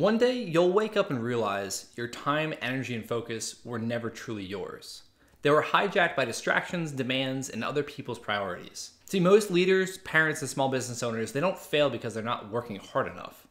One day, you'll wake up and realize your time, energy, and focus were never truly yours. They were hijacked by distractions, demands, and other people's priorities. See, most leaders, parents, and small business owners, they don't fail because they're not working hard enough.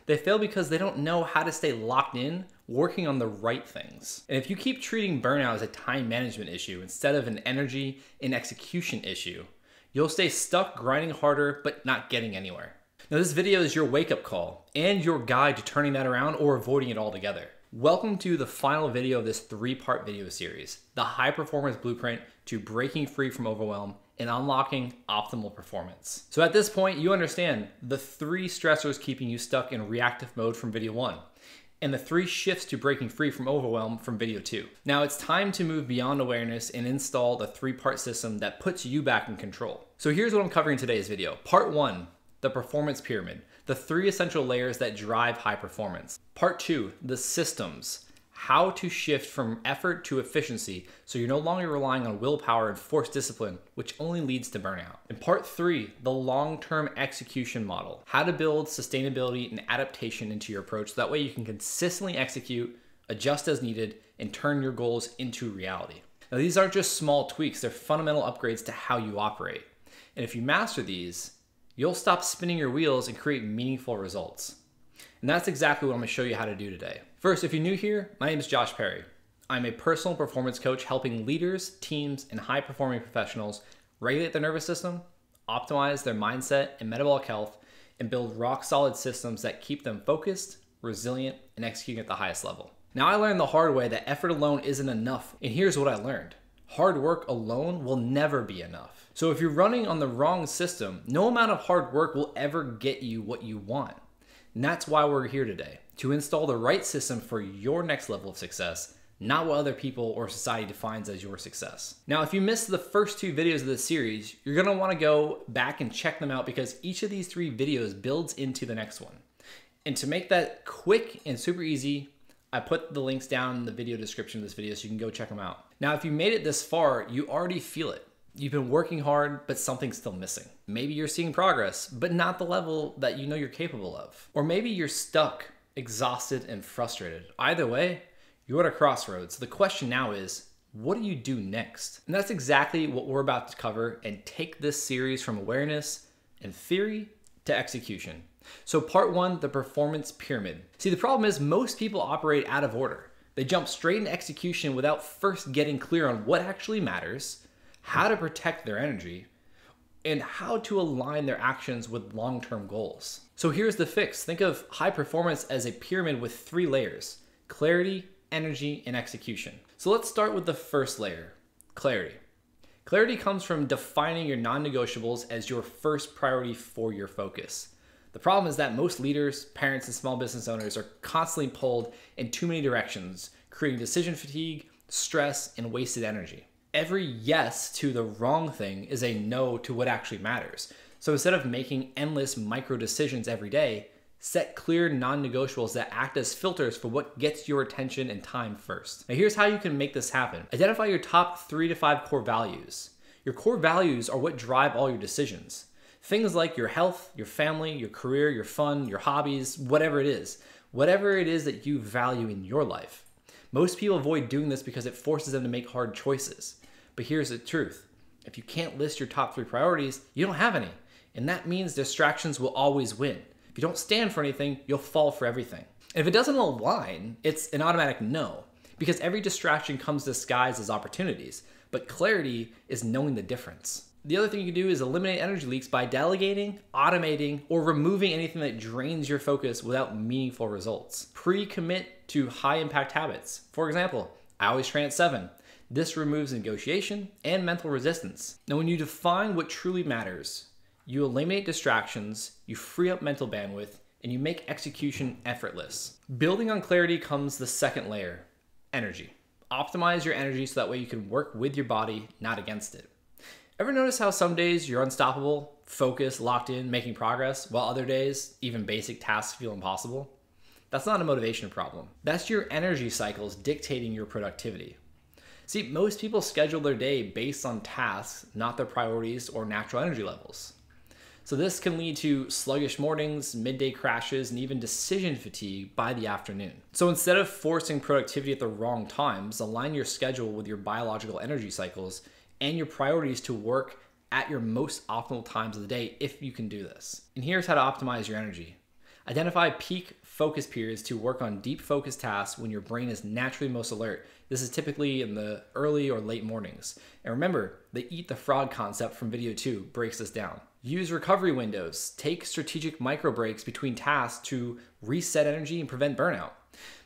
They fail because they don't know how to stay locked in, working on the right things. And if you keep treating burnout as a time management issue instead of an energy and execution issue, you'll stay stuck grinding harder but not getting anywhere. Now, this video is your wake-up call and your guide to turning that around or avoiding it altogether. Welcome to the final video of this 3-part video series, the high performance blueprint to breaking free from overwhelm and unlocking optimal performance. So at this point, you understand the 3 stressors keeping you stuck in reactive mode from video 1, and the 3 shifts to breaking free from overwhelm from video 2. Now it's time to move beyond awareness and install the 3-part system that puts you back in control. So here's what I'm covering in today's video. Part 1, the performance pyramid, the 3 essential layers that drive high performance. Part 2, the systems, how to shift from effort to efficiency so you're no longer relying on willpower and forced discipline, which only leads to burnout. And part 3, the long-term execution model, how to build sustainability and adaptation into your approach so that way you can consistently execute, adjust as needed, and turn your goals into reality. Now, these aren't just small tweaks, they're fundamental upgrades to how you operate. And if you master these, you'll stop spinning your wheels and create meaningful results. And that's exactly what I'm gonna show you how to do today. First, if you're new here, my name is Josh Perry. I'm a personal performance coach helping leaders, teams, and high-performing professionals regulate their nervous system, optimize their mindset and metabolic health, and build rock-solid systems that keep them focused, resilient, and executing at the highest level. Now, I learned the hard way that effort alone isn't enough, and here's what I learned. Hard work alone will never be enough. So if you're running on the wrong system, no amount of hard work will ever get you what you want. And that's why we're here today, to install the right system for your next level of success, not what other people or society defines as your success. Now, if you missed the first 2 videos of this series, you're gonna wanna go back and check them out because each of these 3 videos builds into the next one. And to make that quick and super easy, I put the links down in the video description of this video so you can go check them out. Now, if you made it this far, you already feel it. You've been working hard, but something's still missing. Maybe you're seeing progress, but not the level that you know you're capable of. Or maybe you're stuck, exhausted, and frustrated. Either way, you're at a crossroads. So the question now is, what do you do next? And that's exactly what we're about to cover and take this series from awareness and theory to execution. So part 1, the performance pyramid. See, the problem is most people operate out of order. They jump straight into execution without first getting clear on what actually matters, how to protect their energy, and how to align their actions with long-term goals. So here's the fix. Think of high performance as a pyramid with 3 layers: clarity, energy, and execution. So let's start with the first layer, clarity. Clarity comes from defining your non-negotiables as your first priority for your focus. The problem is that most leaders, parents, and small business owners are constantly pulled in too many directions, creating decision fatigue, stress, and wasted energy. Every yes to the wrong thing is a no to what actually matters. So instead of making endless micro decisions every day, set clear non-negotiables that act as filters for what gets your attention and time first. Now, here's how you can make this happen. Identify your top 3 to 5 core values. Your core values are what drive all your decisions. Things like your health, your family, your career, your fun, your hobbies, whatever it is that you value in your life. Most people avoid doing this because it forces them to make hard choices. But here's the truth. If you can't list your top 3 priorities, you don't have any. And that means distractions will always win. If you don't stand for anything, you'll fall for everything. And if it doesn't align, it's an automatic no, because every distraction comes disguised as opportunities. But clarity is knowing the difference. The other thing you can do is eliminate energy leaks by delegating, automating, or removing anything that drains your focus without meaningful results. Pre-commit to high-impact habits. For example, I always train at 7. This removes negotiation and mental resistance. Now, when you define what truly matters, you eliminate distractions, you free up mental bandwidth, and you make execution effortless. Building on clarity comes the second layer, energy. Optimize your energy so that way you can work with your body, not against it. Ever notice how some days you're unstoppable, focused, locked in, making progress, while other days, even basic tasks feel impossible? That's not a motivation problem. That's your energy cycles dictating your productivity. See, most people schedule their day based on tasks, not their priorities or natural energy levels. So this can lead to sluggish mornings, midday crashes, and even decision fatigue by the afternoon. So instead of forcing productivity at the wrong times, align your schedule with your biological energy cycles and your priorities to work at your most optimal times of the day if you can do this. And here's how to optimize your energy. Identify peak focus periods to work on deep focus tasks when your brain is naturally most alert. This is typically in the early or late mornings. And remember, the eat the frog concept from video 2 breaks this down. Use recovery windows. Take strategic micro breaks between tasks to reset energy and prevent burnout.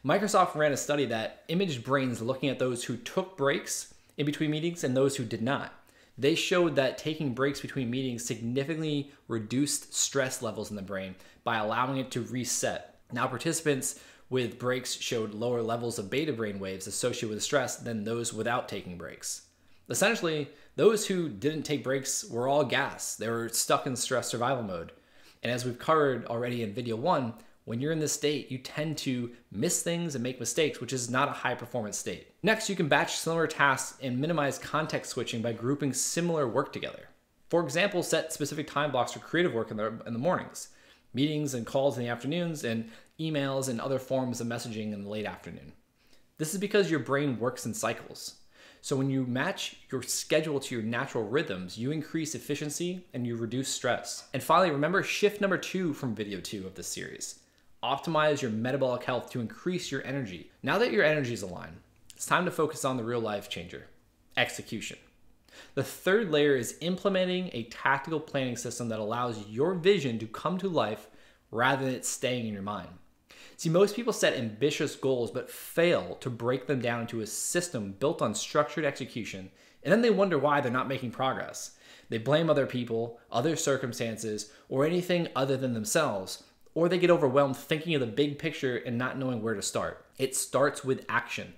Microsoft ran a study that imaged brains looking at those who took breaks in between meetings and those who did not. They showed that taking breaks between meetings significantly reduced stress levels in the brain by allowing it to reset. Now, participants with breaks showed lower levels of beta brain waves associated with stress than those without taking breaks. Essentially, those who didn't take breaks were all gas. They were stuck in stress survival mode. And as we've covered already in video 1, when you're in this state, you tend to miss things and make mistakes, which is not a high performance state. Next, you can batch similar tasks and minimize context switching by grouping similar work together. For example, set specific time blocks for creative work in the mornings, meetings and calls in the afternoons, and emails and other forms of messaging in the late afternoon. This is because your brain works in cycles. So when you match your schedule to your natural rhythms, you increase efficiency and you reduce stress. And finally, remember shift number 2 from video 2 of this series. Optimize your metabolic health to increase your energy. Now that your energy is aligned, it's time to focus on the real life changer, execution. The third layer is implementing a tactical planning system that allows your vision to come to life rather than it staying in your mind. See, most people set ambitious goals but fail to break them down into a system built on structured execution, and then they wonder why they're not making progress. They blame other people, other circumstances, or anything other than themselves, or they get overwhelmed thinking of the big picture and not knowing where to start. It starts with action.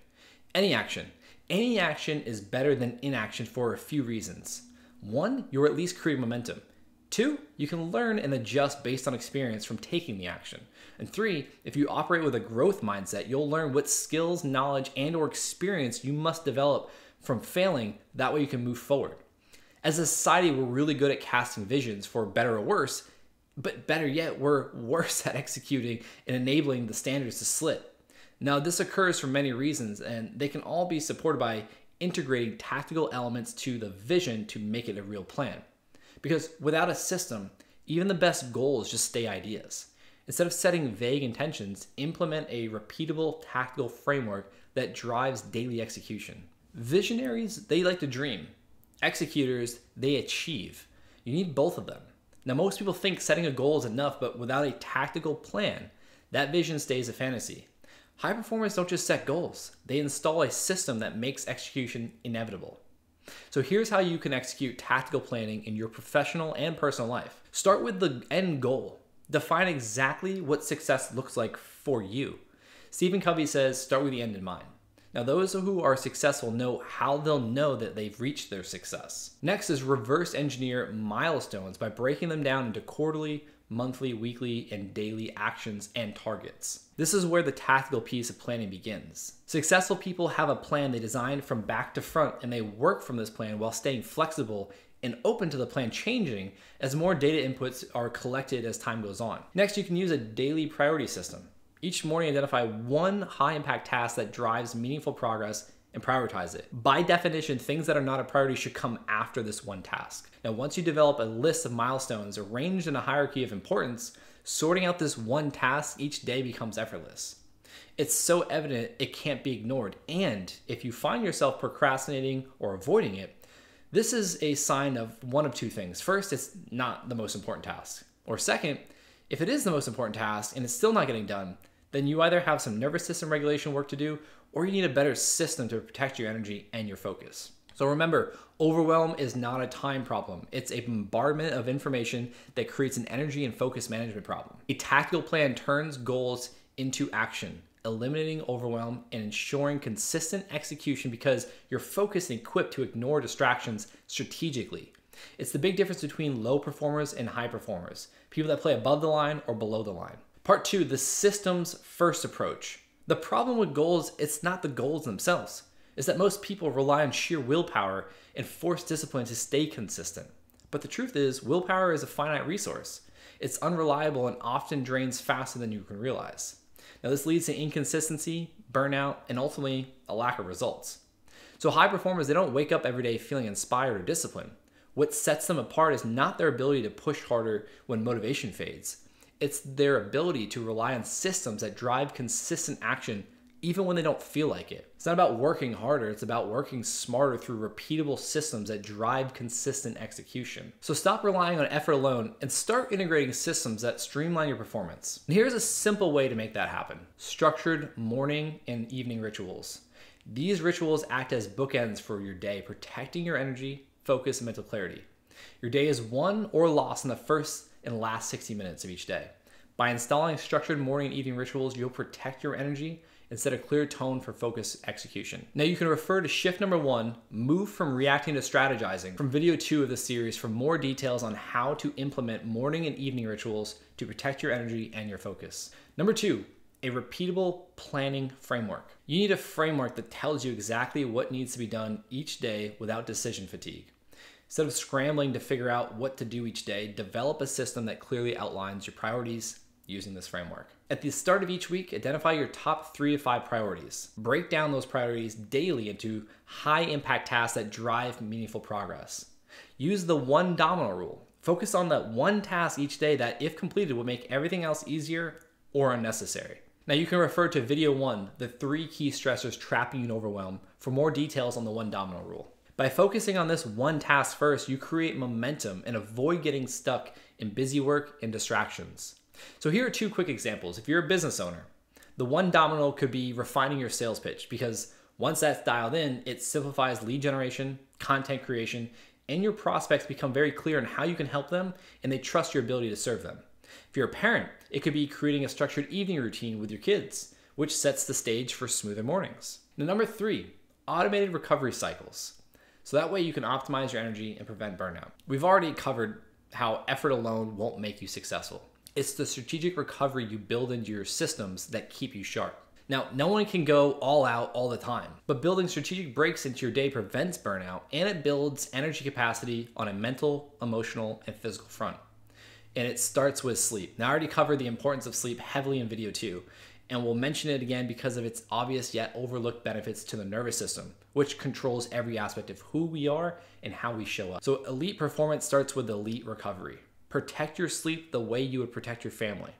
Any action. Any action is better than inaction for a few reasons. 1, you're at least creating momentum. 2, you can learn and adjust based on experience from taking the action. And 3, if you operate with a growth mindset, you'll learn what skills, knowledge, and or experience you must develop from failing. That way you can move forward. As a society, we're really good at casting visions for better or worse, but better yet, we're worse at executing and enabling the standards to slip. Now, this occurs for many reasons, and they can all be supported by integrating tactical elements to the vision to make it a real plan. Because without a system, even the best goals just stay ideas. Instead of setting vague intentions, implement a repeatable tactical framework that drives daily execution. Visionaries, they like to dream. Executors, they achieve. You need both of them. Now, most people think setting a goal is enough, but without a tactical plan, that vision stays a fantasy. High performers don't just set goals. They install a system that makes execution inevitable. So here's how you can execute tactical planning in your professional and personal life. Start with the end goal. Define exactly what success looks like for you. Stephen Covey says, start with the end in mind. Now, those who are successful know how they'll know that they've reached their success. Next is reverse engineer milestones by breaking them down into quarterly, monthly, weekly, and daily actions and targets. This is where the tactical piece of planning begins. Successful people have a plan they design from back to front, and they work from this plan while staying flexible and open to the plan changing as more data inputs are collected as time goes on. Next, you can use a daily priority system. Each morning, identify one high-impact task that drives meaningful progress and prioritize it. By definition, things that are not a priority should come after this one task. Now, once you develop a list of milestones arranged in a hierarchy of importance, sorting out this one task each day becomes effortless. It's so evident it can't be ignored. And if you find yourself procrastinating or avoiding it, this is a sign of one of two things. First, it's not the most important task. Or second, if it is the most important task and it's still not getting done, then you either have some nervous system regulation work to do, or you need a better system to protect your energy and your focus. So remember, overwhelm is not a time problem. It's a bombardment of information that creates an energy and focus management problem. A tactical plan turns goals into action, eliminating overwhelm and ensuring consistent execution because you're focused and equipped to ignore distractions strategically. It's the big difference between low performers and high performers, people that play above the line or below the line. Part 2, the systems first approach. The problem with goals, it's not the goals themselves. It's that most people rely on sheer willpower and forced discipline to stay consistent. But the truth is, willpower is a finite resource. It's unreliable and often drains faster than you can realize. Now, this leads to inconsistency, burnout, and ultimately a lack of results. So high performers, they don't wake up every day feeling inspired or disciplined. What sets them apart is not their ability to push harder when motivation fades. It's their ability to rely on systems that drive consistent action even when they don't feel like it. It's not about working harder, it's about working smarter through repeatable systems that drive consistent execution. So stop relying on effort alone and start integrating systems that streamline your performance. And here's a simple way to make that happen. Structured morning and evening rituals. These rituals act as bookends for your day, protecting your energy, focus, and mental clarity. Your day is won or lost in the first and last 60 minutes of each day. By installing structured morning and evening rituals, you'll protect your energy and set a clear tone for focused execution. Now you can refer to shift number 1, move from reacting to strategizing, from video 2 of the series for more details on how to implement morning and evening rituals to protect your energy and your focus. Number 2, a repeatable planning framework. You need a framework that tells you exactly what needs to be done each day without decision fatigue. Instead of scrambling to figure out what to do each day, develop a system that clearly outlines your priorities using this framework. At the start of each week, identify your top 3 to 5 priorities. Break down those priorities daily into high impact tasks that drive meaningful progress. Use the 1 domino rule. Focus on that one task each day that, if completed, will make everything else easier or unnecessary. Now you can refer to video 1, the 3 key stressors trapping you in overwhelm, for more details on the 1 domino rule. By focusing on this one task first, you create momentum and avoid getting stuck in busy work and distractions. So here are 2 quick examples. If you're a business owner, the 1 domino could be refining your sales pitch, because once that's dialed in, it simplifies lead generation, content creation, and your prospects become very clear on how you can help them and they trust your ability to serve them. If you're a parent, it could be creating a structured evening routine with your kids, which sets the stage for smoother mornings. Now, number 3, automated recovery cycles. So that way you can optimize your energy and prevent burnout. We've already covered how effort alone won't make you successful. It's the strategic recovery you build into your systems that keep you sharp. Now, no one can go all out all the time, but building strategic breaks into your day prevents burnout, and it builds energy capacity on a mental, emotional, and physical front. And it starts with sleep. Now, I already covered the importance of sleep heavily in video 2, and we'll mention it again because of its obvious yet overlooked benefits to the nervous system, which controls every aspect of who we are and how we show up. So elite performance starts with elite recovery. Protect your sleep the way you would protect your family.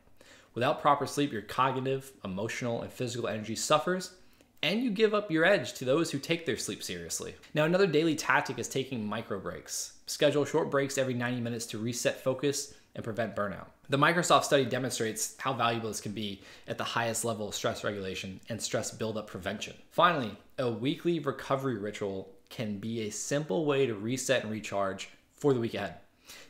Without proper sleep, your cognitive, emotional, and physical energy suffers, and you give up your edge to those who take their sleep seriously. Now, another daily tactic is taking micro breaks. Schedule short breaks every 90 minutes to reset focus and prevent burnout. The Microsoft study demonstrates how valuable this can be at the highest level of stress regulation and stress buildup prevention. Finally, a weekly recovery ritual can be a simple way to reset and recharge for the week ahead.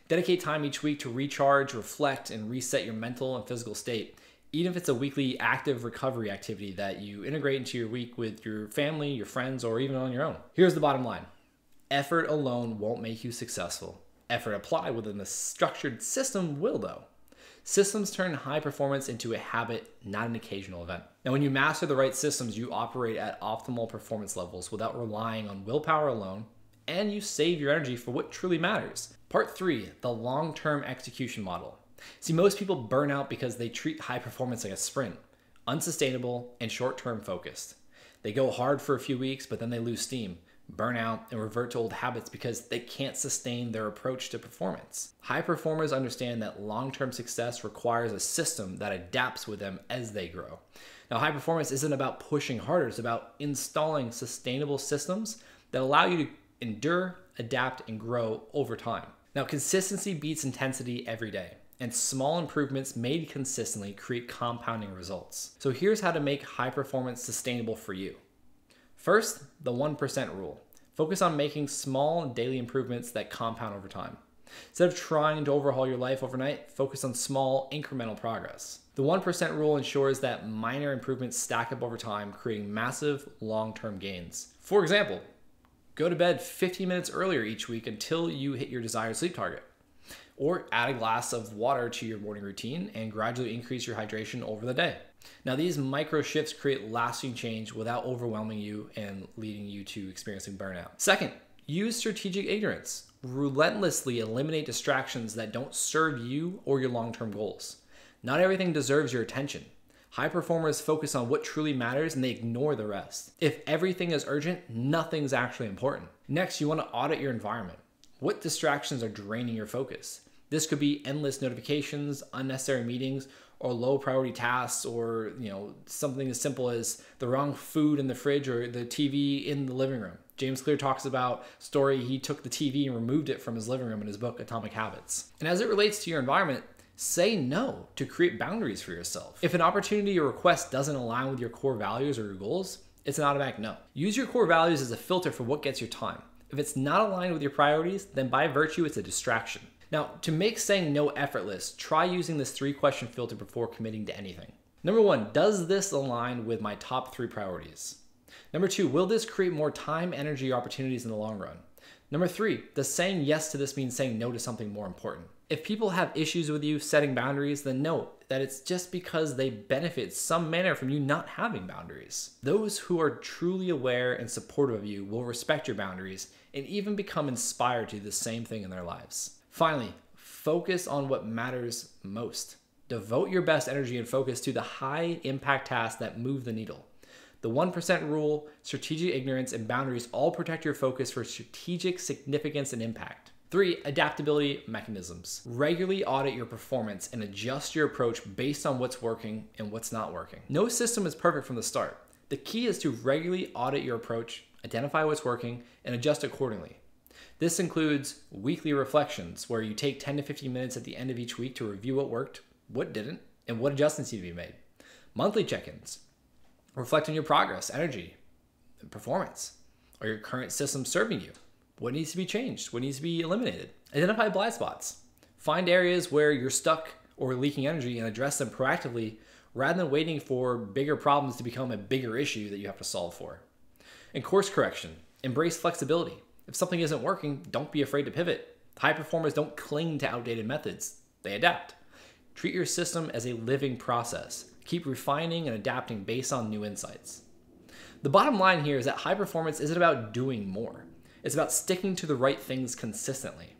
Dedicate time each week to recharge, reflect, and reset your mental and physical state, even if it's a weekly active recovery activity that you integrate into your week with your family, your friends, or even on your own. Here's the bottom line. Effort alone won't make you successful. Effort applied within the structured system will, though. Systems turn high performance into a habit, not an occasional event. Now, when you master the right systems, you operate at optimal performance levels without relying on willpower alone, and you save your energy for what truly matters. Part 3, the long-term execution model. See, most people burn out because they treat high performance like a sprint, unsustainable and short-term focused. They go hard for a few weeks, but then they lose steam, burn out, and revert to old habits because they can't sustain their approach to performance. High performers understand that long-term success requires a system that adapts with them as they grow. Now, high performance isn't about pushing harder, it's about installing sustainable systems that allow you to endure, adapt, and grow over time. Now, consistency beats intensity every day, and small improvements made consistently create compounding results. So here's how to make high performance sustainable for you. First, the 1% rule. Focus on making small daily improvements that compound over time. Instead of trying to overhaul your life overnight, focus on small incremental progress. The 1% rule ensures that minor improvements stack up over time, creating massive long-term gains. For example, go to bed 15 minutes earlier each week until you hit your desired sleep target. Or add a glass of water to your morning routine and gradually increase your hydration over the day. Now, these micro shifts create lasting change without overwhelming you and leading you to experiencing burnout. Second, use strategic ignorance. Relentlessly eliminate distractions that don't serve you or your long-term goals. Not everything deserves your attention. High performers focus on what truly matters and they ignore the rest. If everything is urgent, nothing's actually important. Next, you want to audit your environment. What distractions are draining your focus? This could be endless notifications, unnecessary meetings, or low priority tasks, or something as simple as the wrong food in the fridge or the TV in the living room. James Clear talks about a story he took the TV and removed it from his living room in his book, Atomic Habits. And as it relates to your environment, say no to create boundaries for yourself. If an opportunity or request doesn't align with your core values or your goals, it's an automatic no. Use your core values as a filter for what gets your time. If it's not aligned with your priorities, then by virtue, it's a distraction. Now, to make saying no effortless, try using this 3-question filter before committing to anything. Number 1, does this align with my top 3 priorities? Number 2, will this create more time, energy, or opportunities in the long run? Number 3, does saying yes to this mean saying no to something more important? If people have issues with you setting boundaries, then know that it's just because they benefit some manner from you not having boundaries. Those who are truly aware and supportive of you will respect your boundaries and even become inspired to do the same thing in their lives. Finally, focus on what matters most. Devote your best energy and focus to the high impact tasks that move the needle. The 1% rule, strategic ignorance, and boundaries all protect your focus for strategic significance and impact. 3, adaptability mechanisms. Regularly audit your performance and adjust your approach based on what's working and what's not working. No system is perfect from the start. The key is to regularly audit your approach, identify what's working, and adjust accordingly. This includes weekly reflections, where you take 10 to 15 minutes at the end of each week to review what worked, what didn't, and what adjustments need to be made. Monthly check-ins. Reflect on your progress, energy, and performance. Are your current systems serving you? What needs to be changed? What needs to be eliminated? Identify blind spots. Find areas where you're stuck or leaking energy and address them proactively rather than waiting for bigger problems to become a bigger issue that you have to solve for. And course correction. Embrace flexibility. If something isn't working, don't be afraid to pivot. High performers don't cling to outdated methods. They adapt. Treat your system as a living process. Keep refining and adapting based on new insights. The bottom line here is that high performance isn't about doing more. It's about sticking to the right things consistently.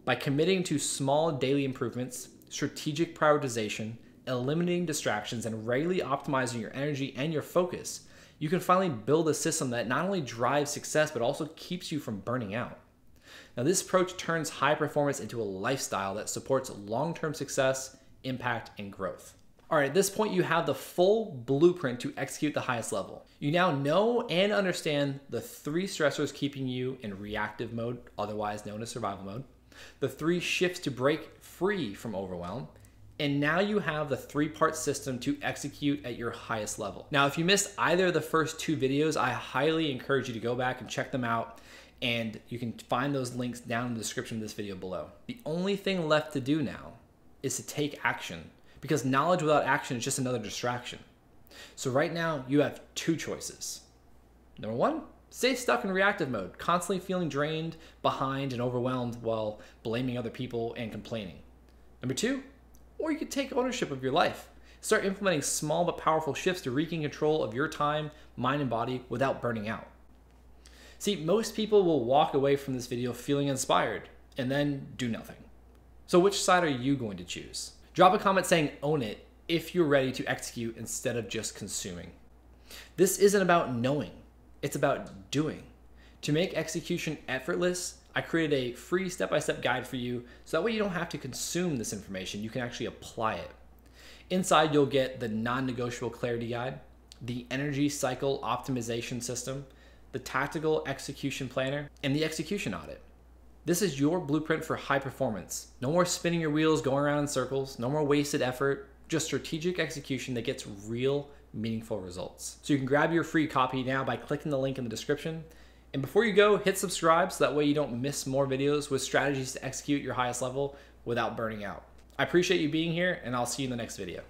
By committing to small daily improvements, strategic prioritization, eliminating distractions, and regularly optimizing your energy and your focus, you can finally build a system that not only drives success, but also keeps you from burning out. Now, this approach turns high performance into a lifestyle that supports long-term success, impact, and growth. All right, at this point, you have the full blueprint to execute the highest level. You now know and understand the 3 stressors keeping you in reactive mode, otherwise known as survival mode, the 3 shifts to break free from overwhelm, and now you have the 3-part system to execute at your highest level. Now, if you missed either of the first 2 videos, I highly encourage you to go back and check them out, and you can find those links down in the description of this video below. The only thing left to do now is to take action, because knowledge without action is just another distraction. So right now, you have 2 choices. Number 1, stay stuck in reactive mode, constantly feeling drained, behind, and overwhelmed while blaming other people and complaining. Number 2, or you could take ownership of your life. Start implementing small but powerful shifts to regain control of your time, mind, and body without burning out. See, most people will walk away from this video feeling inspired and then do nothing. So which side are you going to choose? Drop a comment saying own it if you're ready to execute instead of just consuming. This isn't about knowing, it's about doing. To make execution effortless, I created a free step-by-step guide for you so that way you don't have to consume this information, you can actually apply it. Inside, you'll get the non-negotiable clarity guide, the energy cycle optimization system, the tactical execution planner, and the execution audit. This is your blueprint for high performance. No more spinning your wheels, going around in circles, no more wasted effort, just strategic execution that gets real, meaningful results. So you can grab your free copy now by clicking the link in the description. And before you go, hit subscribe so that way you don't miss more videos with strategies to execute your highest level without burning out. I appreciate you being here, and I'll see you in the next video.